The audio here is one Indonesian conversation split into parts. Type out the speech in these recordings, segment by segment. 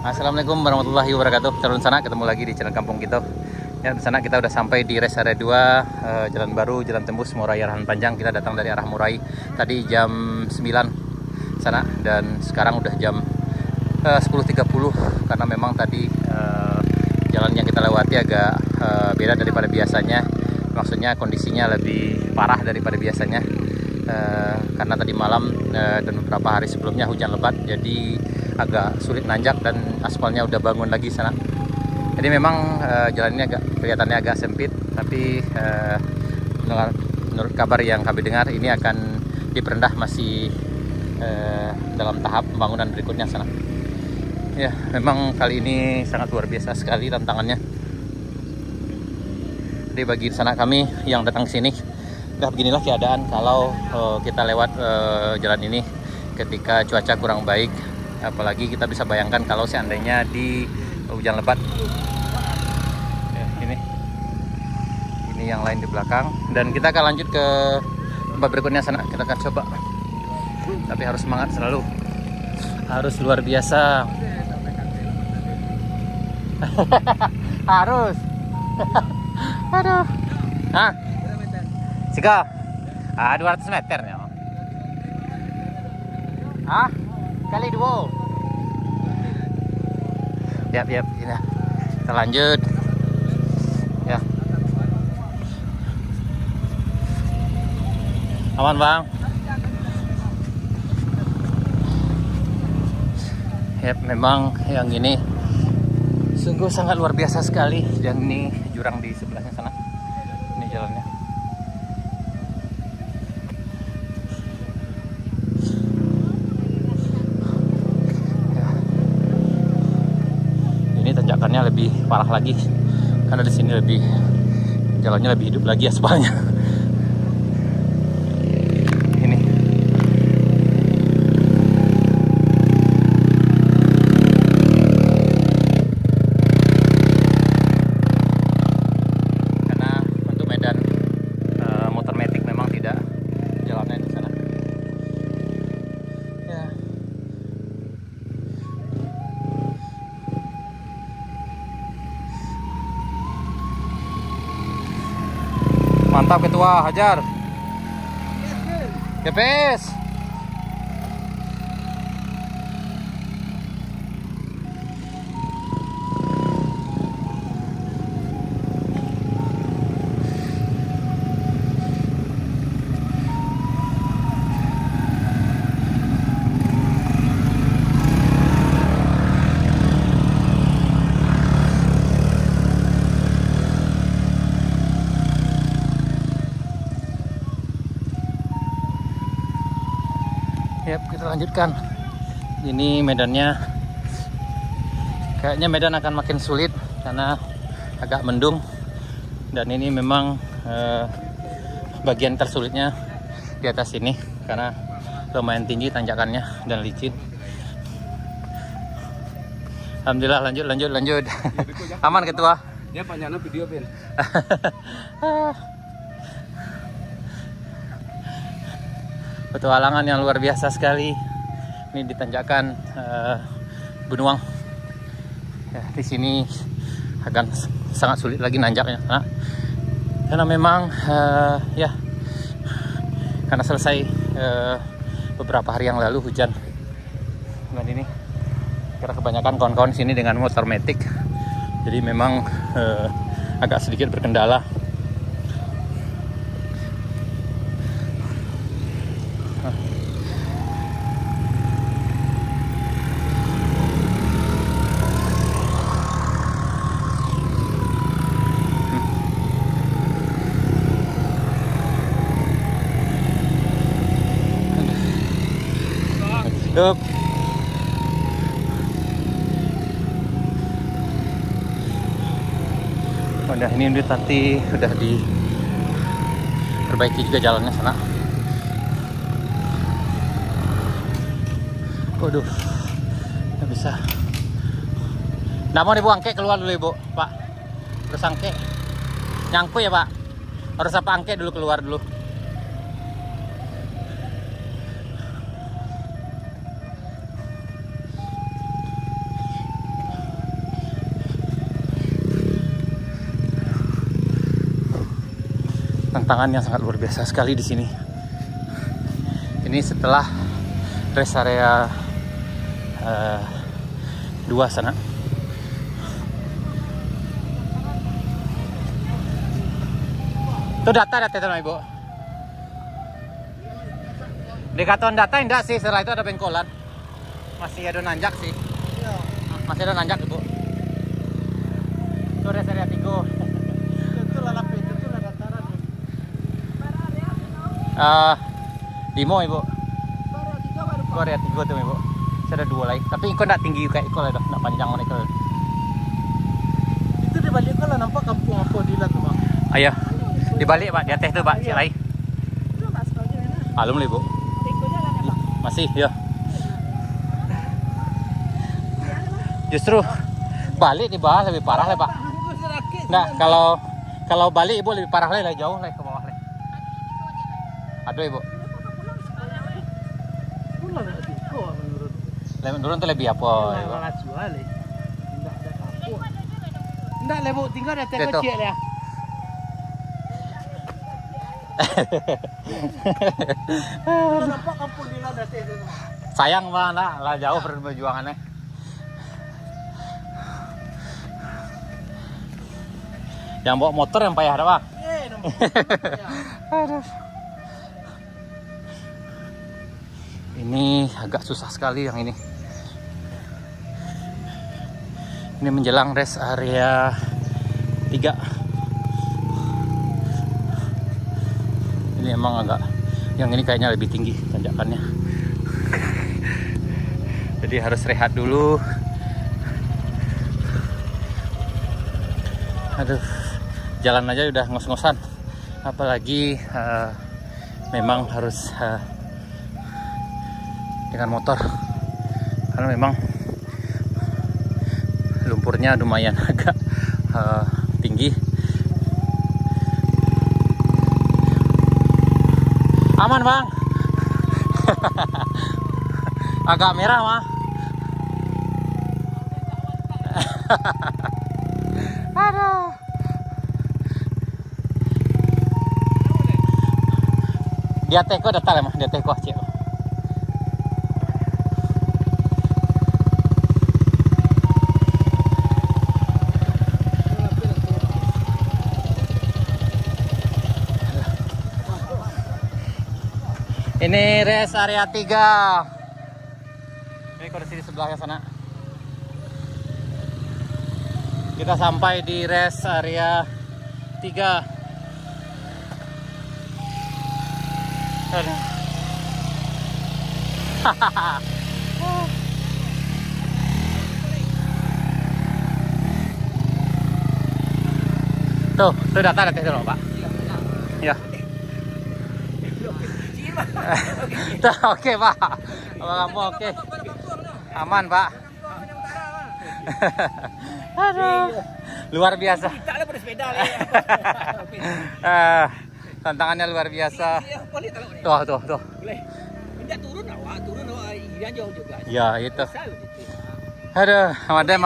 Assalamualaikum warahmatullahi wabarakatuh. Calon sana ketemu lagi di channel Kampung Kita. Ya, di sana kita udah sampai di rest area 2, Jalan Baru, Jalan Tembus, Murai Arahan Panjang. Kita datang dari arah Murai tadi jam 9 sana, dan sekarang udah jam 10.30 karena memang tadi jalan yang kita lewati agak beda daripada biasanya. Maksudnya kondisinya lebih parah daripada biasanya karena tadi malam dan beberapa hari sebelumnya hujan lebat, jadi agak sulit nanjak dan aspalnya udah bangun lagi sana. Jadi memang jalan ini kelihatannya agak sempit, tapi menurut kabar yang kami dengar ini akan diperendah, masih dalam tahap pembangunan berikutnya sana. Ya, memang kali ini sangat luar biasa sekali tantangannya. Jadi bagi sana kami yang datang ke sini, nah beginilah keadaan kalau kita lewat jalan ini ketika cuaca kurang baik. Apalagi kita bisa bayangkan kalau seandainya di hujan lebat. Ya, ini yang lain di belakang, dan kita akan lanjut ke tempat berikutnya sana. Kita akan coba, tapi harus semangat selalu, harus luar biasa. Harus. Aduh. Hah? Sika? 200 meter ya. Hah? Kali 2. Yap, ini. Kita lanjut. Ya. Aman, Bang. Yap, memang yang ini sungguh sangat luar biasa sekali. Dan ini jurang di sebelahnya sana. Ini jalannya. Tanjakannya lebih parah lagi karena di sini lebih jalannya lebih hidup lagi aspalnya. Ini karena untuk medan motor metik memang tidak jalannya di sana. Ya. Mantap ketua, hajar. GPS. Yap, kita lanjutkan. Ini medannya, kayaknya medan akan makin sulit karena agak mendung, dan ini memang bagian tersulitnya di atas ini karena lumayan tinggi tanjakannya dan licin. Alhamdulillah, lanjut. Aman ketua. Ya, panjangnya video Ben. Petualangan yang luar biasa sekali. Ini di tanjakan Benuang. Ya, di sini akan sangat sulit lagi nanjaknya, karena memang ya karena selesai beberapa hari yang lalu hujan. Dan ini karena kebanyakan kawan-kawan sini dengan motor metik, jadi memang agak sedikit berkendala. Yup. Udah, ini nanti udah diperbaiki juga jalannya sana. Waduh, nggak bisa. Namun ibu angke keluar dulu ibu, Pak. Terus angke, nyangkut ya Pak. Harus apa angke dulu keluar dulu. tantangan yang sangat luar biasa sekali di sini. Ini setelah rest area 2 sana. Itu data itu Ibu. Dekathlon data enggak sih, setelah itu ada bengkolan. Masih ada nanjak sih. Masih ada nanjak Ibu. Itu rest area 3. Itu lah lapis, itu lah dataran. Dimo Ibu. Itu area 3 tuh Ibu. Ada 2 lagi. Tapi ikut enggak tinggi kayak ikut lah, enggak panjang mana ikut. Itu di balik ikut lah nampak kampung apa di lah tuh Bang. Ayo. Di balik Pak, di atas tuh Pak, Cilai. Alum Ibu. Masih ya. Justru balik di bawah lebih parah lah Pak. Nah, kalau balik Ibu lebih parah lah, jauh lah ke bawah lah. Aduh Ibu. Turun tuh lebih apa? Enggak lah Bu, tinggal di atas kecil ya. Sayang mana lah jauh perjuangannya. Yang bawa motor yang payah ada Pak. Ini agak susah sekali yang ini. Ini menjelang rest area 3. Ini emang agak, yang ini kayaknya lebih tinggi tanjakannya. Jadi harus rehat dulu. Aduh, jalan aja udah ngos-ngosan. Apalagi memang harus dengan motor. Karena memang lumpurnya lumayan agak tinggi. Aman Bang. Agak merah mah. Aduh. Dia teko datang mah, dia teko cek. Ini rest area 3. Ini kondisi di sebelahnya sana. Kita sampai di rest area 3. Tuh data dulu Pak. Ya. Oke Pak, kamu oke, aman Pak. Aduh, luar biasa. Tantangannya luar biasa. Tuh. Ya itu. Aduh, madam.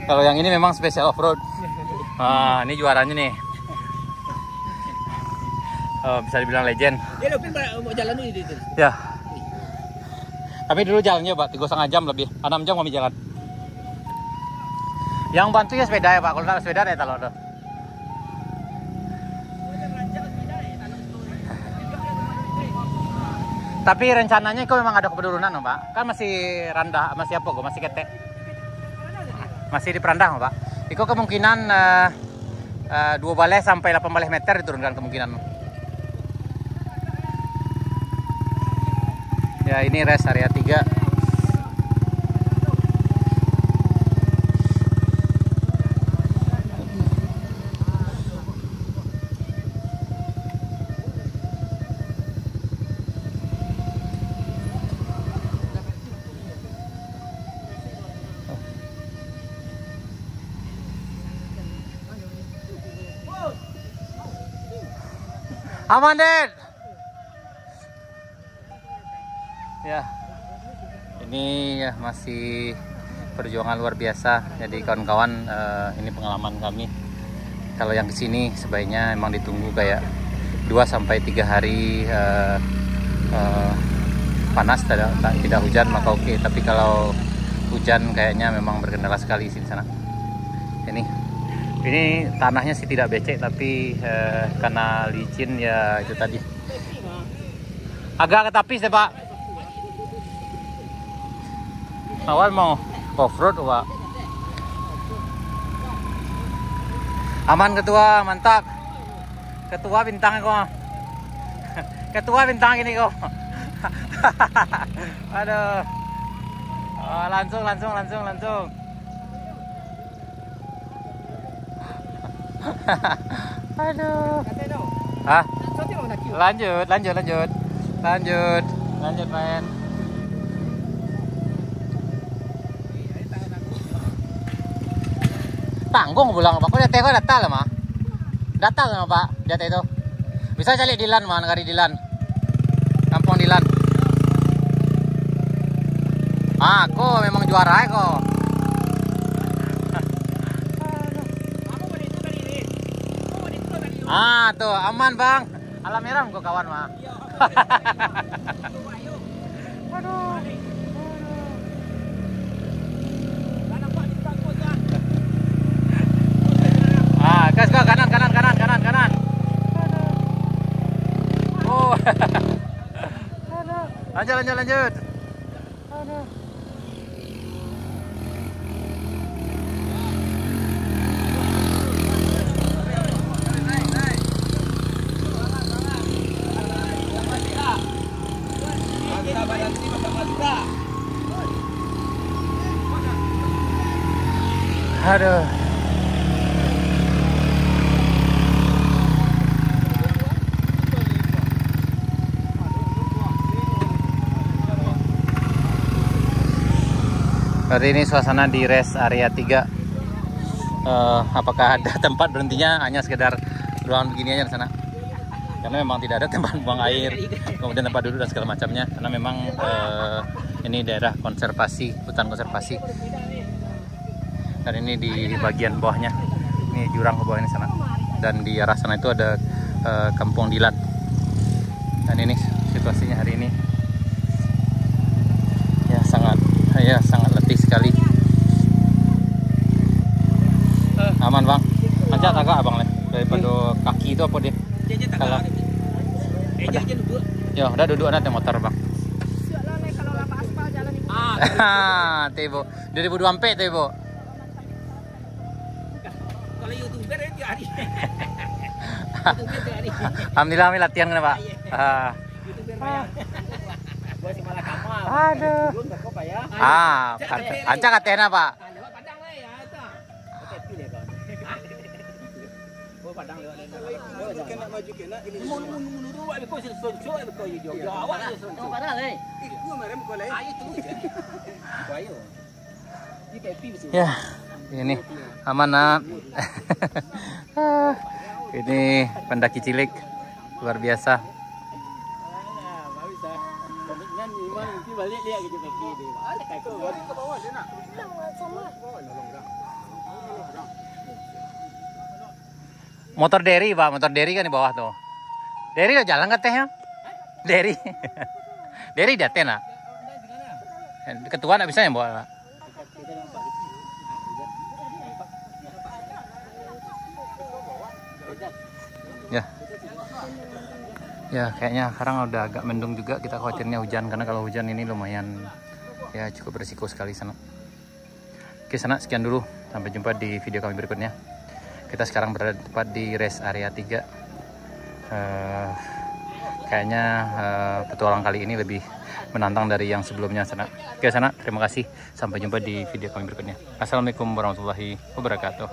Kalau yang ini memang spesial off-road. Nah, ini juaranya nih. Bisa dibilang legend. Mau jalan dulu itu. Ya. Tapi dulu jalannya Pak 3,5 jam lebih. 6 jam kami jalan. Yang bantu ya sepeda ya Pak. Kalau nggak sepeda ya kalau ada. Tapi rencananya kok memang ada penurunan Pak. Kan masih rendah, masih apa kok? Masih ketek. Masih di perandah Pak. Itu kemungkinan 2 balai sampai 8 balai meter diturunkan kemungkinan. Ya ini rest area 3. Aman Den. Ya, ini ya masih perjuangan luar biasa. Jadi kawan-kawan, ini pengalaman kami Kalau yang kesini sebaiknya emang ditunggu kayak 2-3 hari panas, tidak hujan maka oke. Tapi kalau hujan kayaknya memang berkendala sekali di sana. Ini tanahnya sih tidak becek, tapi karena licin ya itu tadi. Agak ketapis ya Pak. Awal mau off-road Pak. Aman ketua, mantap. Ketua bintang kok. Ketua bintang ini kok. Aduh. Oh, langsung. Aduh. Hah? Lanjut main. Tanggung pulang Pak. Kok dia kok datang lah mah? Datang sama Pak, dia itu. Bisa cari Dilan mah, negari Dilan. Kampung Dilan. Aku memang juara kok. Tuh aman Bang. Alam merah kok kawan mah. Aduh. Gas kok kanan. Oh. Lanjut. Aduh. Aduh. Hari ini suasana di rest area 3. Apakah ada tempat berhentinya? Hanya sekedar ruangan begini aja di sana. Karena memang tidak ada tempat buang air, kemudian tempat duduk dan segala macamnya. Karena memang ini daerah konservasi, hutan konservasi. Dan ini di bagian bawahnya, ini jurang ke bawah ini sana. Dan di arah sana itu ada Kampung Dilan. Dan ini situasinya hari ini. Ya sangat letih sekali. Aman Bang. Manjat agak Abang daripada kaki itu apa dia? Kalau ya udah duduk nanti motor Bang. Kalau lapa aspal jalan ibu. Ibu 2024 tuh Ibu. Kalau YouTuber itu hari. Alhamdulillah kami latihan kan Pak. Gua si malah kamal. Aduh. Anca katena Pak. Padang lah ya itu. Oke pilih kan. Gua padang lewat lain. Kena maju kena ini. Mundur ada kau sih sonco ada kau yo. Awak sonco. Padang leh. Gua merem kau leh. Ayo tu. Ayo. Ini kayak pilih. Ya, ini aman nak. Ini pendaki cilik luar biasa. Motor Derry Pak, motor Derry kan di bawah tuh. Derry udah jalan katanya. Derry. Derry dateng nak. Ketua nak bisa yang bawa Pak. Ya kayaknya sekarang udah agak mendung juga, kita khawatirnya hujan karena kalau hujan ini lumayan ya cukup berisiko sekali sana. Oke sana sekian dulu, sampai jumpa di video kami berikutnya. Kita sekarang berada tepat di rest area 3. Kayaknya petualang kali ini lebih menantang dari yang sebelumnya sana. Oke sana, terima kasih, sampai jumpa di video kami berikutnya. Assalamualaikum warahmatullahi wabarakatuh.